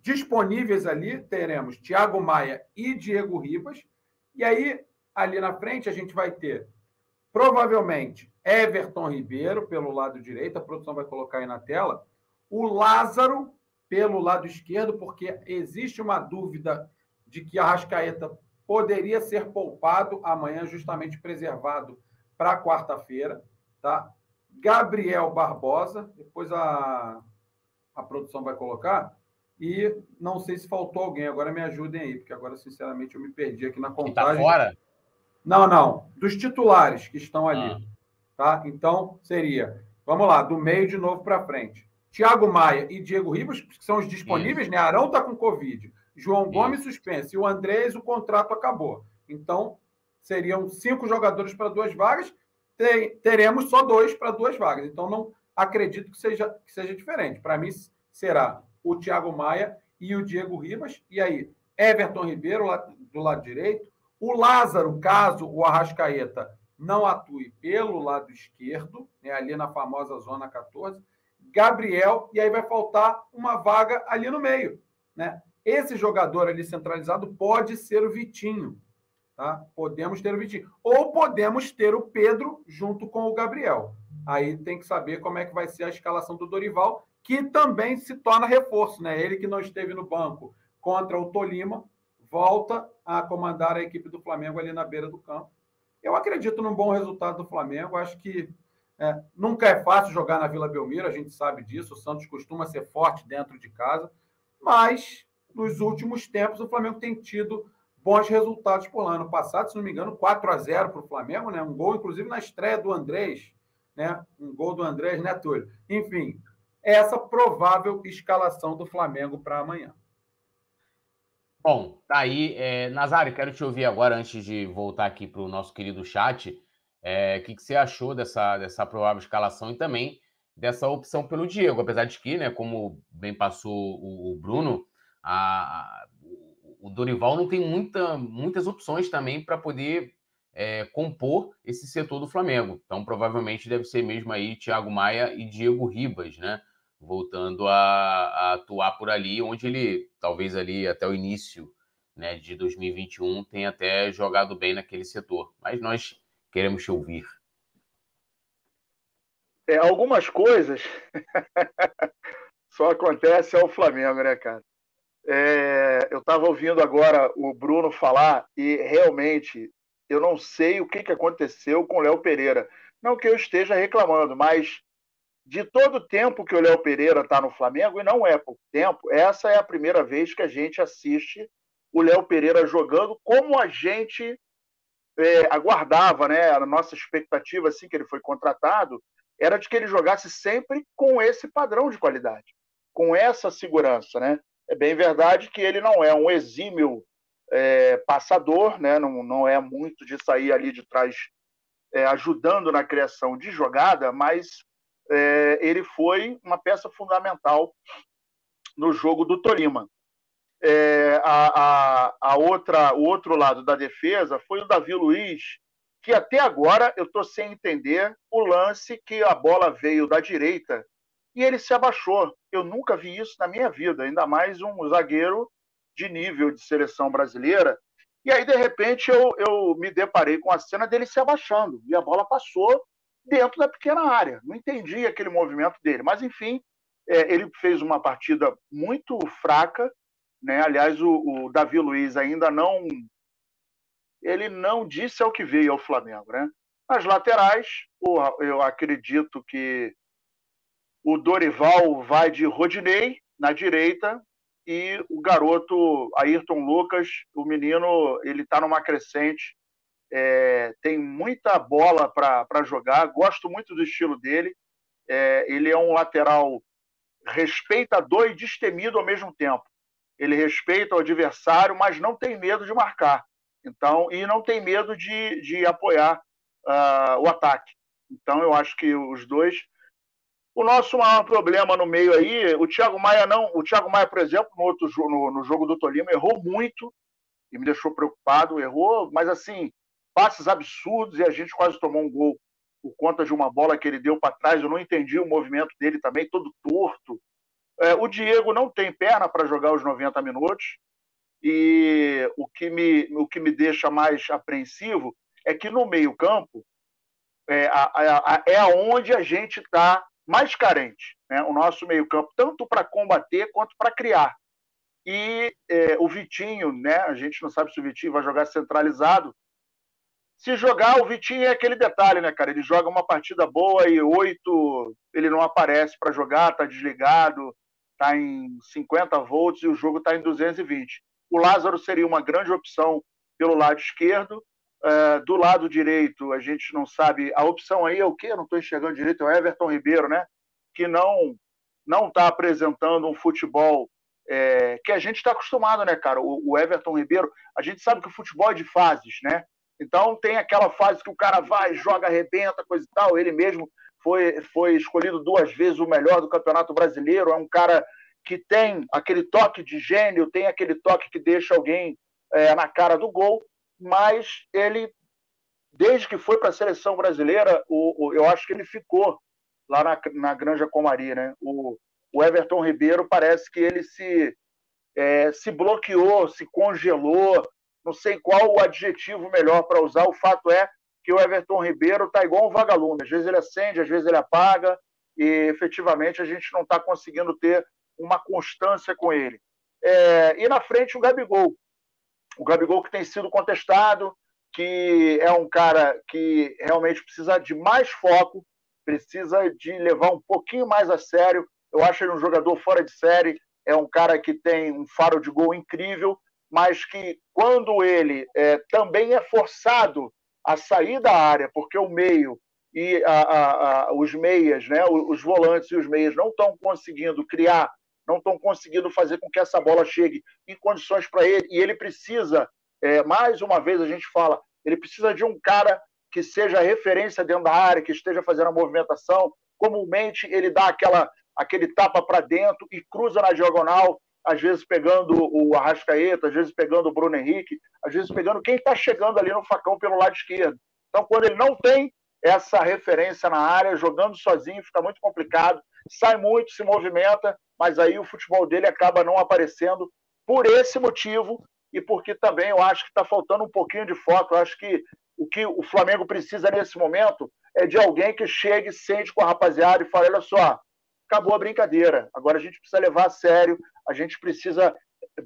Disponíveis ali, teremos Thiago Maia e Diego Ribas. E aí, ali na frente, a gente vai ter, provavelmente, Everton Ribeiro, pelo lado direito. A produção vai colocar aí na tela. O Lázaro, pelo lado esquerdo, porque existe uma dúvida de que a Arrascaeta poderia ser poupado amanhã, justamente preservado para quarta-feira. Tá? Gabriel Barbosa, depois a produção vai colocar. E não sei se faltou alguém, agora me ajudem aí, porque agora, sinceramente, eu me perdi aqui na contagem. Que tá fora? Não. Dos titulares que estão ali. Tá? Então, seria, vamos lá, do meio de novo para frente. Thiago Maia e Diego Ribas, que são os disponíveis, né? Arão está com Covid. João Gomes suspenso. E o Andrés, o contrato acabou. Então, seriam 5 jogadores para 2 vagas. Teremos só 2 para 2 vagas. Então, não acredito que seja diferente. Para mim, será o Thiago Maia e o Diego Ribas. E aí, Everton Ribeiro, do lado direito. O Lázaro, caso o Arrascaeta não atue pelo lado esquerdo, né, ali na famosa zona 14. Gabriel, e aí vai faltar uma vaga ali no meio. Né? Esse jogador ali centralizado pode ser o Vitinho. Tá? Podemos ter o Vitinho. Ou podemos ter o Pedro junto com o Gabriel. Aí tem que saber como é que vai ser a escalação do Dorival, que também se torna reforço. Né? Ele que não esteve no banco contra o Tolima, volta a comandar a equipe do Flamengo ali na beira do campo. Eu acredito num bom resultado do Flamengo. Acho que nunca é fácil jogar na Vila Belmiro, a gente sabe disso. O Santos costuma ser forte dentro de casa. Mas, nos últimos tempos, o Flamengo tem tido bons resultados por lá. Ano passado, se não me engano, 4-0 para o Flamengo, né? Um gol, inclusive, na estreia do Andrés. Né? Um gol do Andrés, né, Túlio? Enfim, essa provável escalação do Flamengo para amanhã. Bom, tá aí. Nazário, quero te ouvir agora, antes de voltar aqui para o nosso querido chat. O que você achou dessa provável escalação e também dessa opção pelo Diego? Apesar de que, né, como bem passou o Bruno, o Dorival não tem muitas opções também para poder compor esse setor do Flamengo. Então, provavelmente deve ser mesmo aí Thiago Maia e Diego Ribas, né? Voltando a atuar por ali, onde ele, talvez ali até o início, né, de 2021, tenha até jogado bem naquele setor. Mas nós queremos te ouvir. Algumas coisas só acontece ao Flamengo, né, cara? Eu estava ouvindo agora o Bruno falar e realmente eu não sei o que aconteceu com o Léo Pereira. Não que eu esteja reclamando, mas de todo o tempo que o Léo Pereira está no Flamengo, e não é pouco tempo, essa é a primeira vez que a gente assiste o Léo Pereira jogando como a gente aguardava, né? A nossa expectativa, assim que ele foi contratado, era de que ele jogasse sempre com esse padrão de qualidade, com essa segurança, né? É bem verdade que ele não é um exímio passador, né? Não é muito de sair ali de trás ajudando na criação de jogada, mas ele foi uma peça fundamental no jogo do Tolima. O outro lado da defesa foi o Davi Luiz, que até agora eu estou sem entender o lance que a bola veio da direita e ele se abaixou. Eu nunca vi isso na minha vida, ainda mais um zagueiro de nível de seleção brasileira. E aí, de repente, eu me deparei com a cena dele se abaixando e a bola passou dentro da pequena área. Não entendi aquele movimento dele, mas enfim, ele fez uma partida muito fraca, né? Aliás, o Davi Luiz ainda não disse ao que veio ao Flamengo, né? Nas laterais, eu acredito que o Dorival vai de Rodinei na direita e o garoto Ayrton Lucas, o menino, ele está numa crescente, tem muita bola para jogar, gosto muito do estilo dele, ele é um lateral respeitador e destemido ao mesmo tempo. Ele respeita o adversário, mas não tem medo de marcar. Então, e não tem medo de apoiar o ataque. Então, eu acho que os dois. O nosso maior problema no meio aí, o Thiago Maia, por exemplo, no jogo do Tolima, errou muito e me deixou preocupado, errou, mas assim, passes absurdos e a gente quase tomou um gol por conta de uma bola que ele deu para trás. Eu não entendi o movimento dele também, todo torto. O Diego não tem perna para jogar os 90 minutos, e o que me deixa mais apreensivo é que no meio-campo é onde a gente está mais carente, né? O nosso meio-campo, tanto para combater quanto para criar. E o Vitinho, né? A gente não sabe se o Vitinho vai jogar centralizado. Se jogar, o Vitinho é aquele detalhe, né, cara? Ele joga uma partida boa e 8 ele não aparece para jogar, tá desligado, tá em 50 volts e o jogo tá em 220. O Lázaro seria uma grande opção pelo lado esquerdo. Do lado direito, a gente não sabe. A opção aí é o quê? Eu não estou enxergando direito. É o Everton Ribeiro, né? Que não está apresentando um futebol que a gente está acostumado, né, cara? O Everton Ribeiro, a gente sabe que o futebol é de fases, né? Então tem aquela fase que o cara vai, joga, arrebenta, coisa e tal. Ele mesmo foi escolhido 2 vezes o melhor do Campeonato Brasileiro. É um cara que tem aquele toque de gênio, tem aquele toque que deixa alguém na cara do gol, mas ele, desde que foi para a seleção brasileira, eu acho que ele ficou lá na Granja Comari, né? O Everton Ribeiro parece que ele se bloqueou, se congelou, não sei qual o adjetivo melhor para usar. O fato é que o Everton Ribeiro está igual um vagalume, às vezes ele acende, às vezes ele apaga, e efetivamente a gente não está conseguindo ter uma constância com ele. E na frente o Gabigol que tem sido contestado, que é um cara que realmente precisa de mais foco, precisa de levar um pouquinho mais a sério. Eu acho ele um jogador fora de série, é um cara que tem um faro de gol incrível, mas que quando ele também é forçado a sair da área, porque o meio e os meias, né, os volantes e os meias não estão conseguindo criar, não estão conseguindo fazer com que essa bola chegue em condições para ele, e ele precisa, mais uma vez a gente fala, ele precisa de um cara que seja referência dentro da área, que esteja fazendo a movimentação. Comumente ele dá aquele tapa para dentro e cruza na diagonal, às vezes pegando o Arrascaeta, às vezes pegando o Bruno Henrique, às vezes pegando quem está chegando ali no facão pelo lado esquerdo. Então, quando ele não tem essa referência na área, jogando sozinho, fica muito complicado, sai muito, se movimenta, mas aí o futebol dele acaba não aparecendo por esse motivo e porque também eu acho que está faltando um pouquinho de foco. Eu acho que o que o Flamengo precisa nesse momento é de alguém que chegue, sente com a rapaziada e fale: olha só, acabou a brincadeira, agora a gente precisa levar a sério, a gente precisa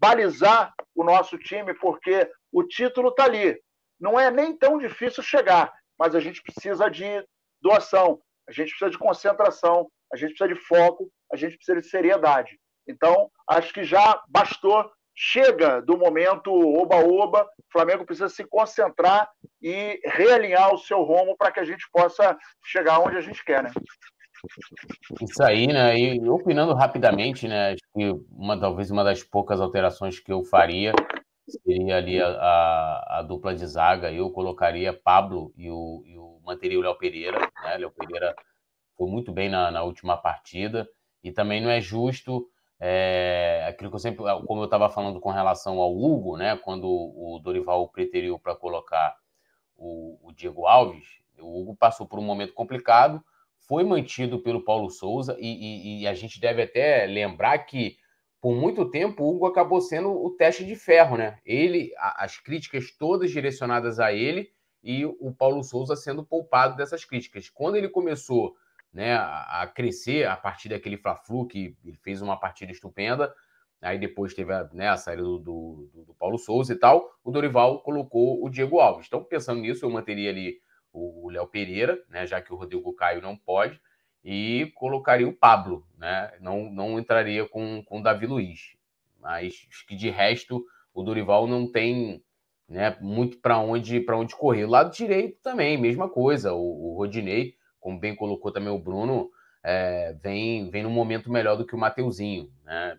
balizar o nosso time, porque o título está ali. Não é nem tão difícil chegar, mas a gente precisa de doação, a gente precisa de concentração, a gente precisa de foco, a gente precisa de seriedade. Então, acho que já bastou, chega do momento oba-oba, o Flamengo precisa se concentrar e realinhar o seu rumo para que a gente possa chegar onde a gente quer, né? Isso aí, né? E opinando rapidamente, né? Acho que talvez uma das poucas alterações que eu faria seria ali a dupla de zaga. Eu colocaria Pablo e manteria o Léo Pereira, né? Léo Pereira foi muito bem na última partida, e também não é justo aquilo que eu sempre, como eu estava falando com relação ao Hugo, né? Quando o Dorival preteriu para colocar o Diego Alves, o Hugo passou por um momento complicado, foi mantido pelo Paulo Souza, e a gente deve até lembrar que por muito tempo o Hugo acabou sendo o teste de ferro, né? As críticas todas direcionadas a ele, e o Paulo Souza sendo poupado dessas críticas. Quando ele começou, né, a crescer a partir daquele Fla-Flu, que ele fez uma partida estupenda, aí depois teve a saída do Paulo Souza e tal, o Dorival colocou o Diego Alves. Então, pensando nisso, eu manteria ali o Léo Pereira, né, já que o Rodrigo Caio não pode, e colocaria o Pablo, né? Não entraria com o Davi Luiz. Mas acho que de resto o Dorival não tem, né, muito para onde correr. O lado direito também, mesma coisa. O Rodinei, como bem colocou também o Bruno, vem num momento melhor do que o Mateuzinho, né?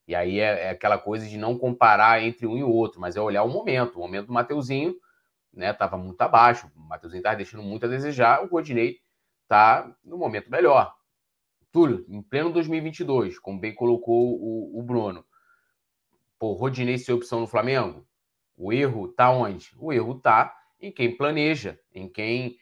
E aí é aquela coisa de não comparar entre um e o outro, mas é olhar o momento. O momento do Mateuzinho, né, estava muito abaixo, o Mateuzinho estava deixando muito a desejar, o Rodinei está no momento melhor. Túlio, em pleno 2022, como bem colocou o Bruno, o Rodinei ser opção no Flamengo, o erro está onde? O erro está em quem planeja, em quem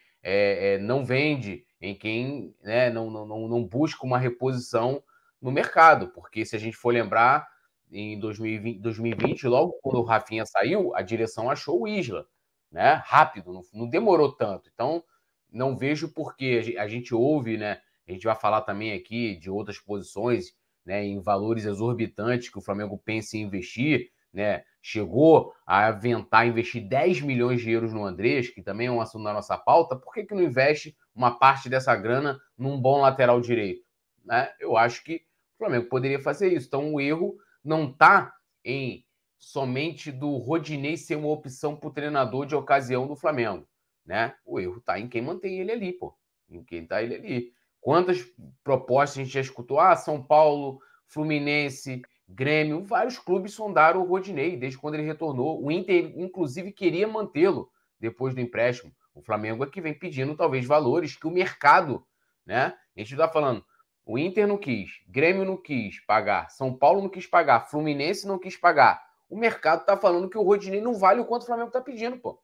não vende, em quem, né, não busca uma reposição no mercado, porque se a gente for lembrar, em 2020, logo quando o Rafinha saiu, a direção achou o Isla, né? Rápido, não demorou tanto. Então, não vejo por que a gente ouve, né? A gente vai falar também aqui de outras posições, né? Em valores exorbitantes que o Flamengo pensa em investir, né? Chegou a aventar investir 10 milhões de euros no Andrés, que também é um assunto da nossa pauta. Por que não investe uma parte dessa grana num bom lateral direito? Né? Eu acho que o Flamengo poderia fazer isso. Então, o erro não está em somente do Rodinei ser uma opção para o treinador de ocasião do Flamengo, né? O erro está em quem mantém ele ali, pô. Em quem está ele ali. Quantas propostas a gente já escutou? Ah, São Paulo, Fluminense, Grêmio, vários clubes sondaram o Rodinei desde quando ele retornou. O Inter, inclusive, queria mantê-lo depois do empréstimo. O Flamengo é que vem pedindo, talvez, valores que o mercado, né? A gente está falando, o Inter não quis, Grêmio não quis pagar, São Paulo não quis pagar, Fluminense não quis pagar. O mercado tá falando que o Rodinei não vale o quanto o Flamengo tá pedindo, pô.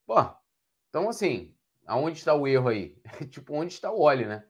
Pô, então assim, aonde está o erro aí? Tipo, onde está o óleo, né?